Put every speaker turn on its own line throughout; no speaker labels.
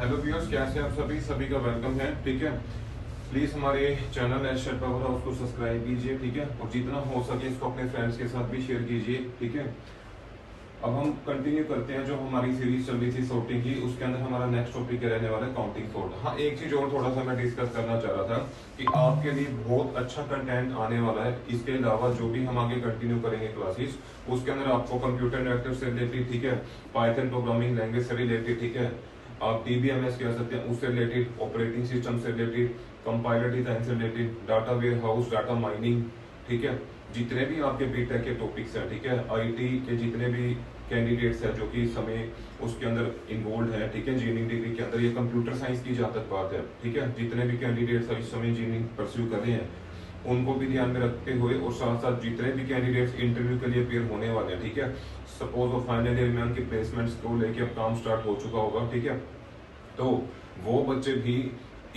Hello viewers, कैसे हैं आप सभी का वेलकम है। ठीक है, प्लीज हमारे चैनल एशेड पावर हाउस को सब्सक्राइब कीजिए। ठीक है, और जितना हो सके इसको अपने फ्रेंड्स के साथ भी शेयर कीजिए। ठीक है, अब हम कंटिन्यू करते हैं जो हमारी सीरीज चल रही थी सॉर्टिंग की, उसके अंदर हमारा नेक्स्ट टॉपिक रहने वाला है काउंटिंग सॉर्ट। हाँ, एक चीज और थोड़ा सा मैं डिस्कस करना चाह रहा था कि आपके लिए बहुत अच्छा कंटेंट आने वाला है। इसके अलावा जो भी हम आगे कंटिन्यू करेंगे क्लासेस, उसके अंदर आपको कंप्यूटर नेटवर्क से रिलेटेड, ठीक है, पाइथन प्रोग्रामिंग लैंग्वेज से रिलेटेड, ठीक है, आप डीबीएमएस कह सकते हैं उससे रिलेटेड, ऑपरेटिंग सिस्टम से रिलेटेड, कंपाइलर डिजाइन से related, data warehouse, data mining, ठीक है, जितने भी आपके बीटेक के टॉपिक्स हैं, ठीक है, आईटी के जितने भी कैंडिडेट्स हैं जो कि इस समय उसके अंदर इन्वॉल्व है, ठीक है, इंजीनियरिंग डिग्री के अंदर, ये कंप्यूटर साइंस की जहाँ तक बात है, ठीक है, जितने भी कैंडिडेट्स इस समय इंजीनियरिंग परस्यू कर रहे हैं उनको भी ध्यान में रखते हुए, और साथ साथ जितने भी कैंडिडेट्स इंटरव्यू के लिए अपेयर होने वाले हैं, ठीक है, सपोज वो फाइनल ईयर में उनकी प्लेसमेंट्स को लेके अब काम स्टार्ट हो चुका होगा, ठीक है, तो वो बच्चे भी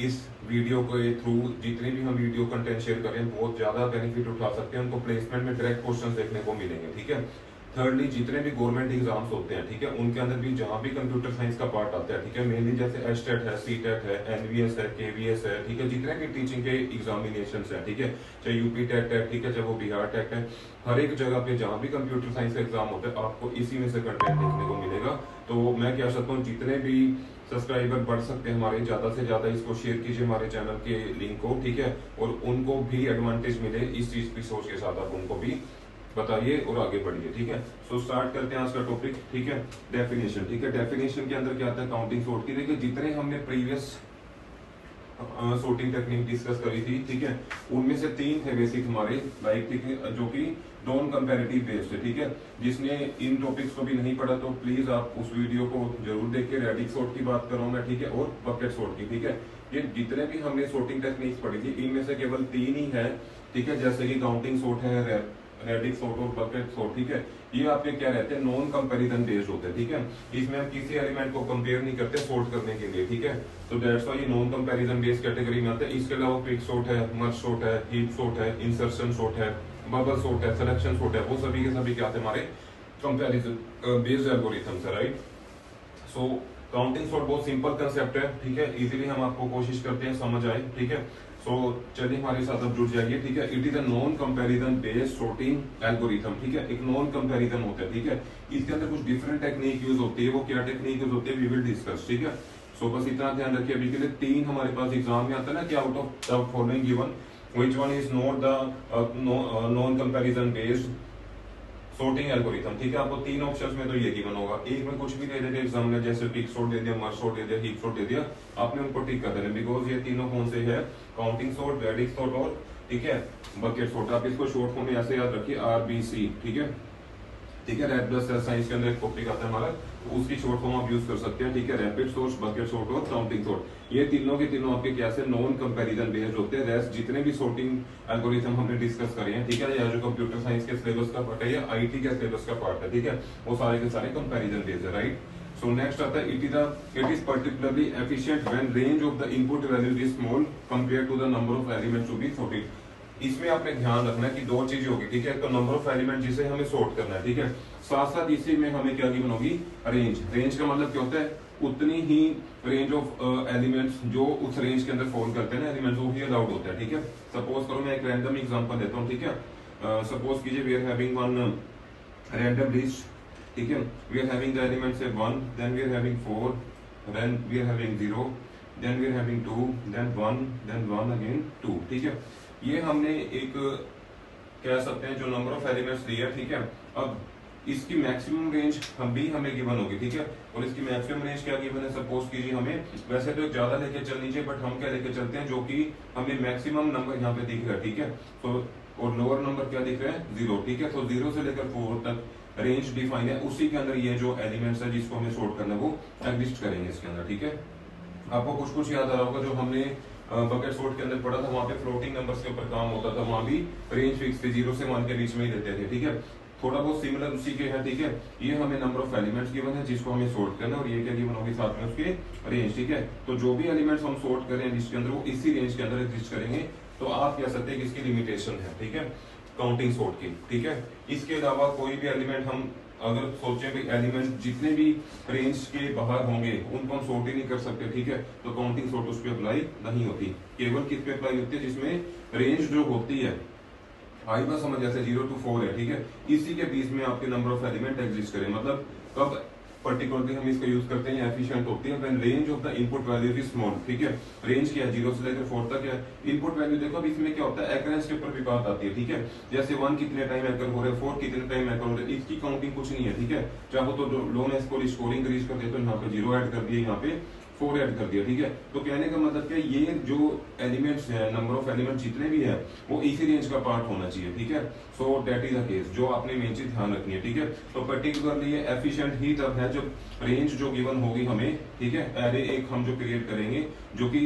इस वीडियो के थ्रू, जितने भी हम वीडियो कंटेंट शेयर करें, बहुत ज्यादा बेनिफिट उठा सकते हैं। उनको प्लेसमेंट में डायरेक्ट क्वेश्चन देखने को मिलेंगे। ठीक है, थर्डली, जितने भी गवर्नमेंट एग्जाम्स होते हैं, ठीक है, उनके अंदर भी जहां भी कंप्यूटर साइंस का पार्ट आता है, ठीक है, मेनली जैसे एचटेट है, सीटेट है, एनवीएस है, केवीएस है, ठीक है, जितने भी टीचिंग के एग्जामिनेशन है, ठीक है, चाहे यूपी टेट है, ठीक है, चाहे वो बिहार टेट है, हर एक जगह पे जहां भी कंप्यूटर साइंस का एग्जाम होता है आपको इसी में से कंटेंट देखने को मिलेगा। तो मैं क्या चाहता हूँ, जितने भी सब्सक्राइबर बढ़ सकते हैं हमारे, ज्यादा से ज्यादा इसको शेयर कीजिए हमारे चैनल के लिंक को, ठीक है, और उनको भी एडवांटेज मिले इस चीज की सोच के साथ, आप उनको भी बताइए और आगे बढ़िए। ठीक है, सो स्टार्ट करते हैं आज का टॉपिक। ठीक है, डेफिनेशन। ठीक है, डेफिनेशन के अंदर क्या आता है, काउंटिंग सॉर्ट की। देखिए, जितने हमने प्रीवियस सॉर्टिंग टेक्निक डिस्कस करी थी, ठीक है, उनमें से तीन थे बेसिक हमारे, लाइक, ठीक है, जो कि नॉन कंपैरेटिव बेस्ड है। ठीक है, जिसने इन टॉपिक्स को भी नहीं पढ़ा तो प्लीज आप उस वीडियो को जरूर देखिए। रेडिक सॉर्ट की बात कर रहा हूं मैं, ठीक है, और बकेट सॉर्ट की। ठीक है, ये जितने भी हमने सॉर्टिंग टेक्निक्स पढ़ी थी इनमें से केवल तीन ही है, ठीक है, जैसे कि काउंटिंग सॉर्ट है, रेडिक सॉर्ट और बकेट सॉर्ट। ठीक है, ये आपके क्या रहते हैं, नॉन कंपैरिजन बेस्ड होते हैं। ठीक है, इसमें हम किसी एलिमेंट को कंपेयर नहीं करते सॉर्ट करने के लिए। ठीक है, तो दैट्स व्हाई ये नॉन कंपैरिजन बेस्ड कैटेगरी में आता है। इसके अलावा क्विक सॉर्ट है, मर्ज सॉर्ट है, हीप सॉर्ट है, इंसर्शन सॉर्ट है, बबल सॉर्ट है, सिलेक्शन सॉर्ट है, वो सभी के सभी क्या थे, हमारे कंपैरिजन बेस्ड एल्गोरिथम्स है, राइट। सो काउंटिंग सॉर्ट बहुत सिंपल कंसेप्ट है, ठीक है, इजीली हम आपको कोशिश करते हैं समझ आए। ठीक है, सो चलिए हमारे साथ अब जुड़ जाइए। ठीक है, it is a non comparison based sorting algorithm. ठीक है, एक नॉन कंपैरिजन होता है। ठीक है, इसके अंदर कुछ डिफरेंट टेक्निक यूज होती है, वो क्या टेक्निक यूज होती है वी विल डिस्कस। ठीक है, सो बस इतना ध्यान रखिए। अभी के लिए तीन हमारे पास एग्जाम में आता है ना कि out of the following given which one is not the non comparison based sorting algorithm. ठीक है, आपको तीन ऑप्शंस में तो ये गिवन होगा, एक में कुछ भी दे देते एग्जाम में, जैसे क्विक सॉर्ट दे दिया, मर्ज सॉर्ट दे दिया, हीप सॉर्ट दे दिया, आपने उनको टिक कर देना, बिकॉज ये तीनों कौन से है, काउंटिंग सॉर्ट, रेडिक सॉर्ट और, ठीक है, बकेट सॉर्ट। आप इसको शॉर्ट फॉर्म में ऐसे याद रखिए, आरबीसी। ठीक है, ठीक है, रेड ब्लड सेल साइंस के अंदर एक टॉपिक आता है हमारा, तो उसकी शॉर्ट फॉर्म आप यूज कर सकते हैं। ठीक है, रैपिड सोर्स, बकेट सॉर्ट और काउंटिंग सॉर्ट, ये तीनों के तीनों आपके क्या से नॉन कंपैरिजन बेस्ड होते हैं। रेस्ट जितने भी सॉर्टिंग एल्गोरिथम हमने डिस्कस करे हैं, ठीक है, या जो कंप्यूटर साइंस के सिलेबस का पार्ट है या आईटी के सिलेबस का पार्ट है, ठीक है, वो सारे के सारे कंपैरिजन बेस्ड है, राइट। सो नेक्स्ट आता है, it is particularly efficient when range of the input values is small compare to the number of elements to be sorted. इसमें आपने ध्यान रखना है कि दो चीजें होगी, ठीक है, तो नंबर ऑफ एलिमेंट जिसे हमें सॉर्ट करना है, ठीक है, साथ साथ इसी में हमें क्या गिवन होगी, रेंज। रेंज का मतलब क्या होता है, उतनी ही रेंज ऑफ एलिमेंट्स जो उस रेंज के अंदर फॉल करते हैं ना एलिमेंट्स, वो ही अलाउड होता है। ठीक है, सपोज करो मैं एक रैंडम एग्जांपल देता हूँ। ठीक है, सपोज कीजिए we are having one random list. ठीक है, we are having the elements से 1, then we are having 4, then we are having 0, then we are having 2, then 1, then 1 again 2। ठीक है, ये हमने एक कह सकते हैं जो नंबर ऑफ एलिमेंट्स दिया। ठीक है, अब इसकी मैक्सिमम रेंज हमें गिवन होगी। ठीक है, और इसकी मैक्सिमम रेंज क्या गिवन है, सपोज कीजिए हमें, वैसे तो ज्यादा लेके चलनी चाहिए, बट हम क्या लेके चलते हैं, जो कि हमें मैक्सिमम नंबर यहाँ पे दिख रहा है। ठीक है, तो और लोअर नंबर क्या दिख रहा है, 0। ठीक है, तो 0 से लेकर 4 तक रेंज डिफाइन है, उसी के अंदर ये जो एलिमेंट्स है जिसको हमें सॉर्ट करना है वो एग्जिस्ट करेंगे इसके अंदर। ठीक है, आपको कुछ याद आ रहा होगा, जो हमने बकेट सॉर्ट के अंदर पढ़ा था, वहां पे फ्लोटिंग नंबर्स के ऊपर काम होता था, वहां भी रेंज फिक्स थी, 0 से 1 के बीच में ही देते थे। ठीक है, थोड़ा बहुत सिमिलर उसी के है। ठीक है, ये हमें नंबर ऑफ एलिमेंट्स गिवन है जिसको हमें सॉर्ट करना है, और ये क्या गिवन होगी साथ में उसके रेंज। ठीक है, तो जो भी एलिमेंट्स हम सॉर्ट करें लिस्ट के अंदर वो इसी रेंज के अंदर एग्जिस्ट करेंगे, तो आप कह सकते हैं कि इसकी लिमिटेशन है। ठीक है, काउंटिंग सॉर्ट की। ठीक है, इसके अलावा कोई भी एलिमेंट हम अगर सोचें भाई एलिमेंट जितने भी रेंज के बाहर होंगे उनको हम सॉर्ट ही नहीं कर सकते, ठीक है, तो काउंटिंग सॉर्ट उस पर अप्लाई नहीं होती। केवल किस पे अप्लाई होती है, जिसमें रेंज जो होती है आई बात समझ, जैसे 0 to 4 है, ठीक है, इसी के बीच में आपके नंबर ऑफ एलिमेंट एग्जिस्ट करें, मतलब कब पर्टिकुलरली हम इसका यूज करते हैं, एफिशिएंट होती है when range of the input value is small, ठीक है। रेंज क्या है, 0 से लेकर 4 तक है। इनपुट वैल्यू देखो अब इसमें क्या होता है, एक्रेंस के ऊपर भी बात आती है, ठीक है, जैसे 1 कितने टाइम एकर हो रहा है, 4 कितने टाइम एकर हो रहा है, इसकी काउंटिंग कुछ नहीं है, ठीक है। चाहो तो लो ने इसको स्कोरिंग इंक्रीज कर दिया तो यहाँ पे 0 ऐड कर दिया, यहाँ पे 4 ऐड कर दिया, ठीक है। तो कहने का मतलब क्या, ये जो एलिमेंट्स है, नंबर ऑफ एलिमेंट जितने भी है वो इसी रेंज का पार्ट होना चाहिए, ठीक है। So that is the case, जो आपने मेन चीज ध्यान रखनी है, ठीक है। तो पर्टिकुलरली ये एफिशिएंट ही तब है जब रेंज जो गिवन होगी हमें, ठीक है, एरे एक हम जो क्रिएट करेंगे जो कि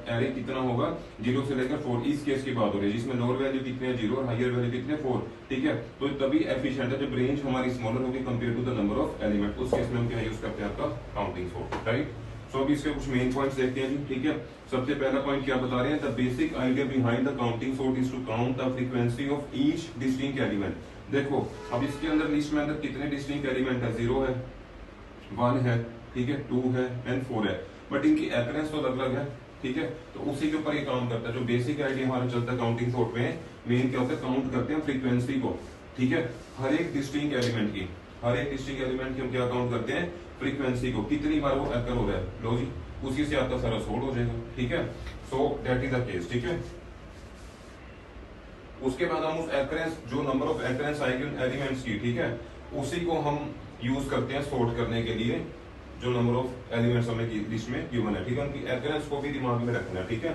एरे कितना होगा 0 से लेकर 4, इस केस की बात हो रही है जिसमें लोअर वैल्यू कितने है 0 और हायर वैल्यू कितने 4, ठीक है। तो तभी एफिशिएंट है जब रेंज हमारी स्मॉलर होगी compare to the number of element, उस केस में हम क्या यूज करते हैं, आपका काउंटिंग सॉर्ट, राइट। सो अभी इसके कुछ मेन पॉइंट्स देखते हैं जी, ठीक है। सबसे पहला पॉइंट क्या बता रहे हैं, the basic idea behind the counting sort is to count the frequency of each distinct element. देखो अब इसके अंदर लिस्ट में अंदर कितने डिस्टिंक्ट एलिमेंट है, 0 है, 1 है, ठीक है, 2 है एंड 4 है, बट इनकी एक्रेंस तो अलग अलग है, ठीक है। तो उसी के ऊपर ये काम करता है, जो बेसिक आइडिया हमारा चलता है काउंटिंग सॉर्ट में, मेन क्या होता है, काउंट करते हैं फ्रीक्वेंसी को, ठीक है, हर एक डिस्टिंक्ट एलिमेंट की, हर एक डिस्टिंक्ट एलिमेंट की हम क्या काउंट करते हैं, फ्रीक्वेंसी को, कितनी बार वो एकर हो रहा है, लो जी उसी से आपका सारा सॉर्ट हो जाएगा, ठीक है। So that is the case, ठीक है। उसके बाद हम उस एक्रेंस, जो नंबर ऑफ एक्रेंस आएगी उन एलिमेंट्स की, ठीक है, उसी को हम यूज करते हैं सॉर्ट करने के लिए, जो नंबर ऑफ एलिमेंट्स हमें लिस्ट में गिवन है, ठीक है, उनकी एक्रेंस को भी दिमाग में रखना है, ठीक है।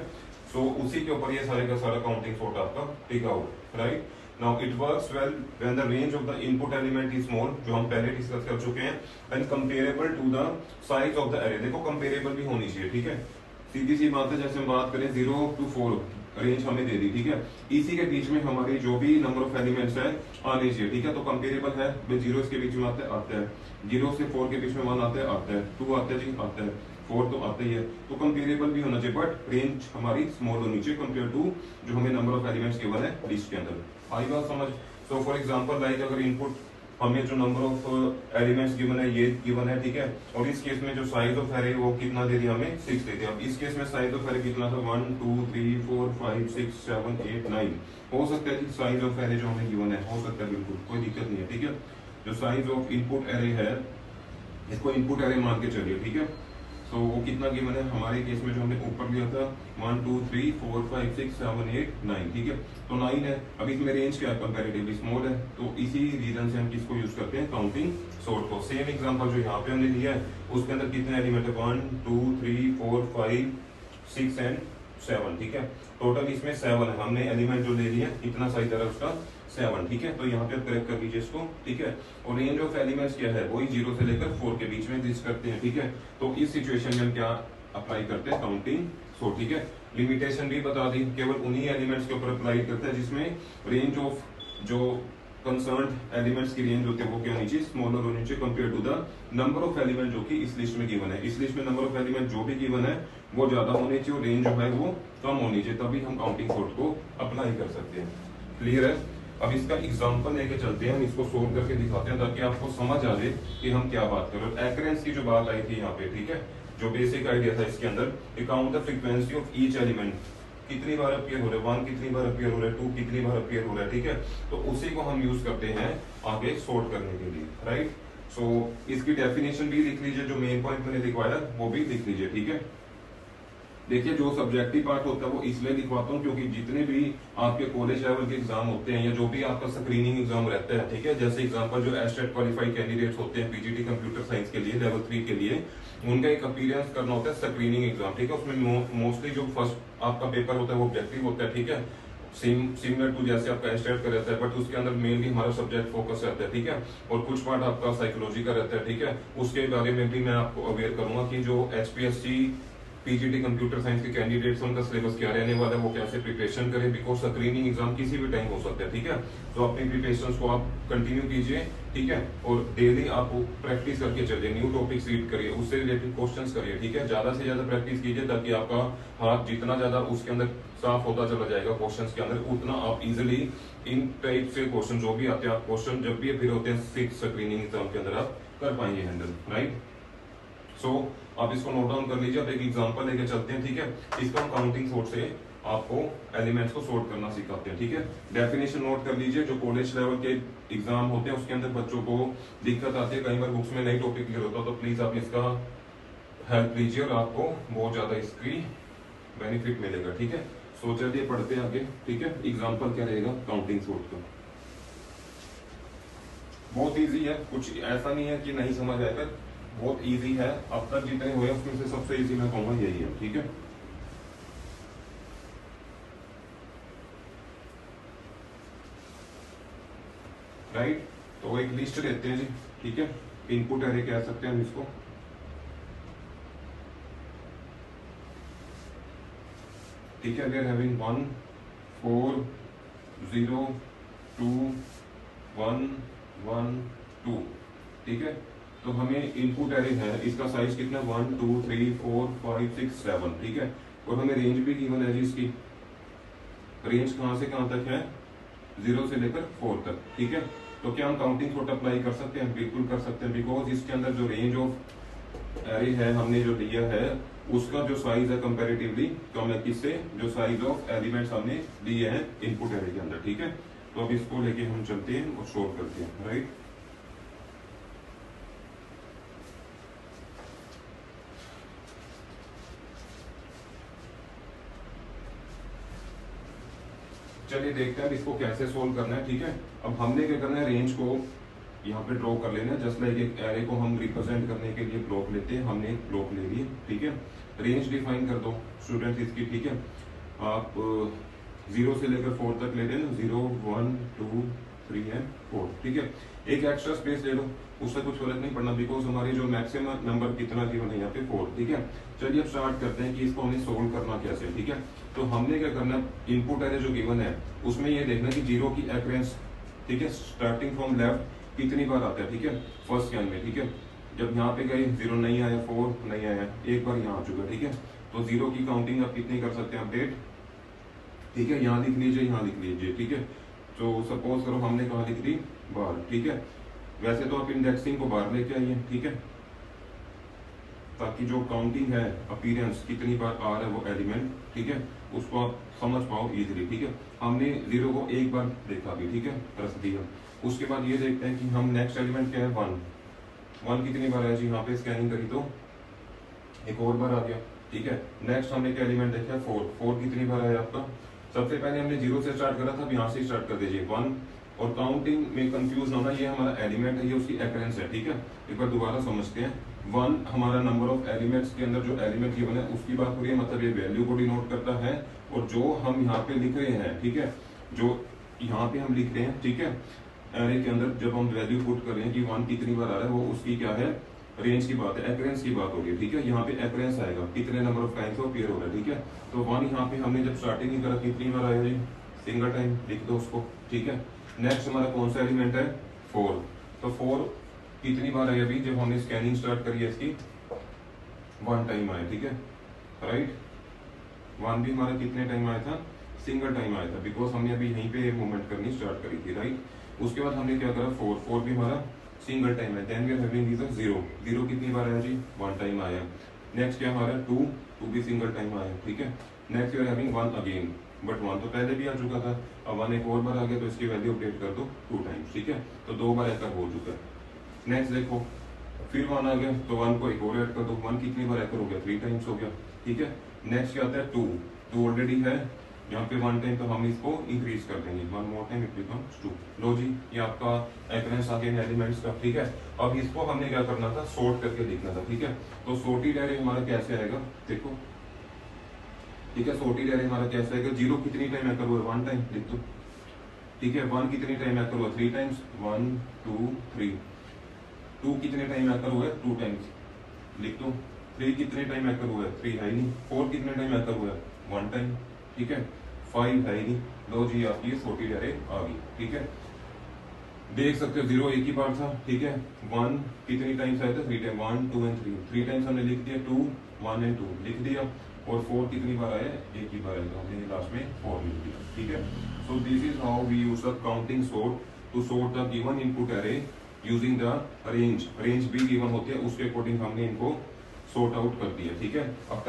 सो उसी के ऊपर ये सारे का सारा काउंटिंग सॉर्ट आपका tick out, right. Now it works well when the range of the input element is small, जो हम पहले डिस्कस कर चुके हैं, and comparable to the size of the array। देखो comparable भी होनी चाहिए, ठीक है। सीधी सी बात है, जैसे हम बात करें 0 to 4 रेंज हमें दे दी, ठीक है, इसी के बीच में हमारी जो भी नंबर ऑफ एलिमेंट्स है आने चाहिए, ठीक है। तो कंपेरेबल है, 0 इसके बीच में आता है, 0 से 4 के बीच में 1 आता है, 2 आता है जी, आता है, 4 तो आता ही है, तो कंपेरेबल भी होना चाहिए, बट रेंज हमारी स्मॉल होनी चाहिए कंपेयर टू जो हमें नंबर ऑफ एलिमेंट्स गिवन है लिस्ट के अंदर। आई बात समझ। सो फॉर एग्जांपल लाइक अगर इनपुट हमें जो नंबर ऑफ एलिमेंट्स गिवन है ये गिवन है, ठीक है, और इस केस में जो साइज ऑफ एरे वो कितना दे दिया हमें, 6 दे दिया। अब इस केस में साइज ऑफ एरे कितना था, 1 2 3 4 5 6 7 8 9 हो सकता है साइज ऑफ एरे जो हमें गिवन है, हो सकता है, बिल्कुल कोई दिक्कत नहीं है, ठीक है। जो साइज ऑफ इनपुट एरे है इसको इनपुट एरे मान के चलिए, ठीक है। तो वो कितना गिवन है हमारे केस में जो हमने ऊपर लिया था 1 2 3 4 5 6 7 8 9, ठीक है, तो 9 है। अब इसमें रेंज क्या है, कंपैरेटिवली स्मॉल है, तो इसी रीजन से हम किसको यूज करते हैं, काउंटिंग सॉर्ट को। सेम एग्जांपल जो यहाँ पे हमने लिया है उसके अंदर कितने एलिमेंट है, 1 2 3 4 5 6 एंड 7, ठीक है, टोटल इसमें 7 है। हमने एलिमेंट जो ले लिया इतना साइज है उसका 7, ठीक है, तो यहाँ पे करेक्ट कर लीजिए इसको, ठीक है। और रेंज ऑफ एलिमेंट्स क्या है, वही 0 से लेकर 4 के बीच में एग्जिस्ट करते हैं, ठीक है। तो इस सिचुएशन में हम क्या अप्लाई करते हैं, काउंटिंग सॉर्ट, ठीक है। लिमिटेशन भी बता दी, केवल उन्हीं एलिमेंट्स के ऊपर अप्लाई करते हैं जिसमें रेंज ऑफ जो कंसर्न्ड एलिमेंट्स की रेंज होती है वो क्या होनी चाहिए, स्मॉलर होनी चाहिए compare to the number of element जो कि इस लिस्ट में गिवन है। इस लिस्ट में नंबर ऑफ एलिमेंट जो भी गिवन है वो ज्यादा होने चाहिए और रेंज जो है वो कम होनी चाहिए, तभी हम काउंटिंग सॉर्ट को अप्लाई कर सकते हैं। क्लियर है। अब इसका एग्जांपल लेके चलते हैं, हम इसको सोल्व करके दिखाते हैं ताकि आपको समझ आ जाए कि हम क्या बात कर रहे हैं। एक्रेंस की जो बात आई थी यहाँ पे, ठीक है, जो बेसिक आइडिया था इसके अंदर, count the frequency of each element, कितनी बार अपीयर हो रहा है, 1 कितनी बार अपीयर हो रहा है, 2 कितनी बार अपीयर हो रहा है, ठीक है। तो उसी को हम यूज करते हैं आगे सॉर्ट करने के लिए, राइट। सो इसकी डेफिनेशन भी लिख लीजिए, जो मेन पॉइंट मैंने लिखवाया वो भी लिख लीजिए, ठीक है। देखिए जो सब्जेक्टिव पार्ट होता है वो इसलिए लिखवाता हूँ क्योंकि जितने भी आपके कॉलेज लेवल के एग्जाम होते हैं या जो भी आपका स्क्रीनिंग एग्जाम रहता है, ठीक है, जैसे एग्जांपल जो एस्टेट क्वालिफाइड कैंडिडेट्स होते हैं पीजीटी कंप्यूटर साइंस के लिए लेवल 3 के लिए, उनका एक अपीयरेंस करना होता है स्क्रीनिंग एग्जाम, ठीक है। उसमें मोस्टली जो फर्स्ट आपका पेपर होता है वो ऑब्जेक्टिव होता है, ठीक है, सिमिलर टू जैसे आपका एस्टेट का रहता है, बट उसके अंदर मेनली हमारा सब्जेक्ट फोकस रहता है, ठीक है, और कुछ पार्ट आपका साइकोलॉजी का रहता है, ठीक है। उसके बारे में भी मैं आपको अवेयर करूंगा कि जो एचपीएससी पीजीटी कंप्यूटर साइंस के कैंडिडेट्स, उनका सिलेबस क्या रहने वाला है, वो कैसे प्रिपरेशन करें, बिकॉज स्क्रीनिंग एग्जाम किसी भी टाइम हो सकता है, ठीक है। तो अपनी प्रिपरेशन को आप कंटिन्यू कीजिए, ठीक है, और डेली आप प्रैक्टिस करके चलिए, न्यू टॉपिक्स रीड करिए, उससे रिलेटेड क्वेश्चंस करिए, ठीक है। ज्यादा से ज्यादा प्रैक्टिस कीजिए ताकि आपका हाथ जितना ज्यादा उसके अंदर साफ होता चला जाएगा क्वेश्चंस के अंदर, उतना आप इजिली इन टाइप से क्वेश्चन जो भी आते हैं, आप क्वेश्चन जब भी फिर होते हैं सिक्स स्क्रीनिंग एग्जाम के अंदर आप कर पाएंगे हैंडल, राइट। सो आप इसको नोट डाउन कर लीजिए। अब एक एग्जांपल लेके चलते हैं, ठीक है। इसका हम काउंटिंग सोर्ट से आपको एलिमेंट्स को सोर्ट करना सिखाते हैं, ठीक है। डेफिनेशन नोट कर लीजिए। जो कॉलेज लेवल के एग्जाम होते हैं उसके अंदर बच्चों को दिक्कत आती है, कई बार बुक्स में नई टॉपिक क्लियर होता है, तो प्लीज आप इसका हेल्प लीजिए और आपको बहुत ज्यादा इसकी बेनिफिट मिलेगा, ठीक है। सो चलिए पढ़ते हैं आगे, ठीक है। एग्जाम्पल क्या रहेगा काउंटिंग सोर्ट का, बहुत ईजी है, कुछ ऐसा नहीं है कि नहीं समझ आएगा, बहुत इजी है। अब तक जितने हुए उसमें से सबसे इजी मैं कहूंगा यही है, ठीक है। राइट, तो एक लिस्ट लेते हैं जी, ठीक है। इनपुट एरे कह सकते हैं हम इसको, ठीक है। वी आर हैविंग 1 4 0 2 1 1 2, ठीक है। तो हमें इनपुट एरे है, इसका साइज कितना 1 2 3 4 5 6 7, ठीक है। और हमें रेंज भी गिवन है जी, इसकी रेंज कहां से कहां तक है, 0 से लेकर 4 तक, ठीक है। तो क्या हम काउंटिंग सोर्ट अप्लाई कर सकते हैं? बिल्कुल कर सकते हैं, बिकॉज इसके अंदर जो रेंज ऑफ एरे है हमने जो दिया है उसका जो साइज है कंपैरेटिवली कम है, किससे, जो साइज ऑफ एलिमेंट्स हमने दिए हैं इनपुट एरे के अंदर, ठीक है। तो अब इसको लेके हम चलते हैं और सोर्ट करते हैं, राइट। चलिए देखते हैं इसको कैसे सोल्व करना है, ठीक है। अब हमने क्या करना है, रेंज को यहाँ पे ड्रॉ कर लेना है, जस्ट लाइक एक एरे को हम रिप्रेजेंट करने के लिए ब्लॉक लेते हैं, हमने एक ब्लॉक ले लिए, ठीक है। रेंज डिफाइन कर दो स्टूडेंट इसकी, ठीक है। आप 0 से लेकर 4 तक ले लेना, 0 1 2 3 एंड 4, ठीक है। एक एक्स्ट्रा स्पेस ले लो, उससे कुछ फर्क नहीं पड़ना, बिकॉज हमारी जो मैक्सिमम नंबर कितना गिवन है यहाँ पे 4, ठीक है। चलिए अब स्टार्ट करते हैं कि इसको हमें सोल्व करना कैसे, ठीक है। तो हमने क्या करना, इनपुट एरे जो गिवन है उसमें ये देखना कि 0 की एक्रेंस, ठीक है, स्टार्टिंग फ्रॉम लेफ्ट कितनी बार आता है, ठीक है, फर्स्ट स्कैन में, ठीक है। जब यहाँ पे गए 0 नहीं आया, 4 नहीं आया, एक बार यहाँ आ चुका, ठीक है। तो 0 की काउंटिंग आप कितनी कर सकते हैं, अपडेट, ठीक है। यहाँ लिख लीजिए, यहाँ लिख लीजिए, ठीक है। तो सपोज करो हमने कहा लिख दी बार, ठीक है। वैसे तो आप इंडेक्सिंग को बाहर लेके आइए, ठीक है, ताकि जो काउंटिंग है अपीयरेंस कितनी बार आ रहा है वो एलिमेंट, ठीक है, उसको आप समझ पाओ इजीली, ठीक है। हमने 0 को एक बार देखा भी, ठीक है, रख दिया। उसके बाद ये देखते हैं कि हम नेक्स्ट एलिमेंट क्या है, 1 कितनी बार है जी, यहाँ पे स्कैनिंग करी तो एक और बार आ गया, ठीक है। नेक्स्ट हमने क्या एलिमेंट देखा है, 4 कितनी बार है आपका, सबसे पहले हमने 0 से स्टार्ट करा था, अब यहाँ से स्टार्ट कर दीजिए 1। और काउंटिंग में कंफ्यूज होना, ये हमारा एलिमेंट है, ये उसकी एक्रेंस है, ठीक है। एक बार दोबारा समझते हैं, 1 हमारा नंबर ऑफ एलिमेंट्स के अंदर जो एलिमेंट गिवन है उसकी बात हो रही है, मतलब ये वैल्यू को डिनोट करता है। और जो हम यहाँ पे लिख रहे हैं, ठीक है, जो यहाँ पे हम लिख रहे हैं, ठीक है, एरे के अंदर जब हम वैल्यू पुट कर रहे हैं कि 1 कितनी बार आ रहा है, वो उसकी क्या है, रेंज की बात है, एक्रेंस की बात होगी, ठीक है। यहाँ पे एक्रेंस आएगा, कितने नंबर ऑफ टाइम्स वो अपीयर हो रहा है, ठीक है। तो 1 यहाँ पे हमने जब स्टार्टिंग ही करा, कितनी बार आया जी, सिंगल टाइम, लिख दो उसको, ठीक है। नेक्स्ट हमारा कौन सा एलिमेंट है, 4। तो 4 कितनी बार आई अभी, जब हमने स्कैनिंग स्टार्ट करी है इसकी, 1 टाइम आया, ठीक है, राइट। 1 भी हमारा कितने टाइम आया था, सिंगल टाइम आया था, बिकॉज हमने अभी यहीं पे मूवमेंट करनी स्टार्ट करी थी, राइट। उसके बाद हमने क्या करा, 4 भी हमारा सिंगल टाइम है। देन वी आर हैविंग 0 कितनी बार आया जी, 1 टाइम आया। नेक्स्ट क्या हमारा 2 भी सिंगल टाइम आया, ठीक है। Next we are having 1 again, but 1 तो पहले भी आ चुका था, अब 1 एक और बार आ गया, तो इसकी वैल्यू अपडेट कर दो 2 टाइम्स, ठीक है। तो 2 बार एकर हो चुका है। नेक्स्ट देखो, फिर 1 आ गया, तो 1 को एक और ऐड कर दो, 1 कितनी बार एकर हो गया, 3 टाइम्स हो गया, ठीक है। नेक्स्ट क्या आता है, 2 ऑलरेडी है यहाँ पे 1 टाइम, तो हम इसको इंक्रीज कर देंगे, 1 मोर टाइम इट बिकम्स 2। लो जी, ये आपका एक्रेंस आ गया एलिमेंट्स का, ठीक है। अब इसको हमने क्या करना था, सोर्ट करके लिखना था, ठीक है। तो सॉर्टेड एरे हमारा कैसे आएगा, देखो, ठीक है। सॉर्टेड एरे हमारा कैसे आएगा, 0 कितनी टाइम एकर हुआ, 1 टाइम, लिख दो, ठीक है। 1 कितनी टाइम एकर हुआ, 3 टाइम्स, 1 2 3। 2 कितने टाइम एकर हुआ है, 2 टाइम्स, लिख दो, 3 कितने टाइम एकर हुआ है, 3 है ही नहीं। 4 कितने टाइम एकर हुआ है, 1 टाइम, ठीक है। 5 है ही नहीं। लो जी आपकी 40 अरे आ गई, ठीक है। देख सकते हो 0 एक ही बार था, ठीक है। 1 कितनी टाइम्स आया था, 3 टाइम, 1 2 एंड 3, 3 टाइम्स हमने लिख दिया, 2 1 एंड 2 लिख दिया। और 4 कितनी बार आया, एक ही बार आया, हमने लास्ट में 4 लिख दिया, ठीक है। So this is how we use the counting sort to sort the given input array using the range. Range भी गिवन होती है, उसके अकॉर्डिंग हमने इनको सॉर्ट आउट कर दिया, ठीक है। अब